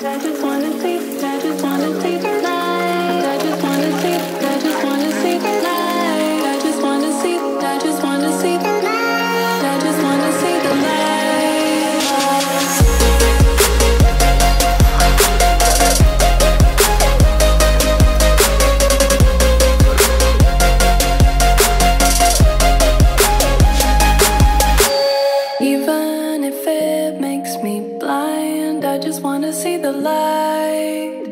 I just wanna see, I just wanna see the light. I just wanna see, I just wanna see the light. I just wanna see, I just wanna see the light. I just wanna see the light. Even if it makes me blind, I just wanna see the light.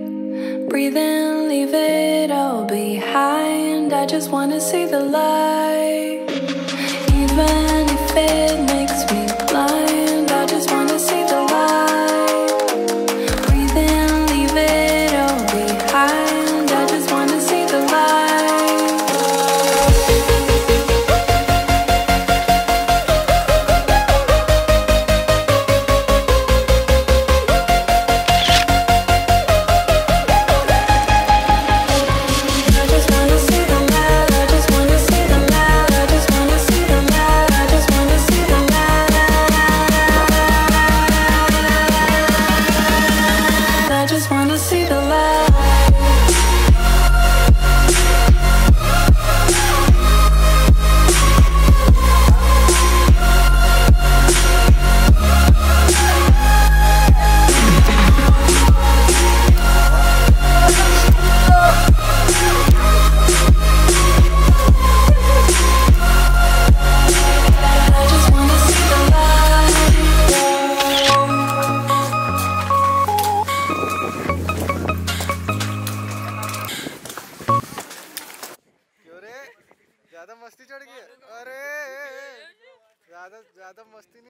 Breathe in, leave it all behind. I just wanna see the light. Even if it makes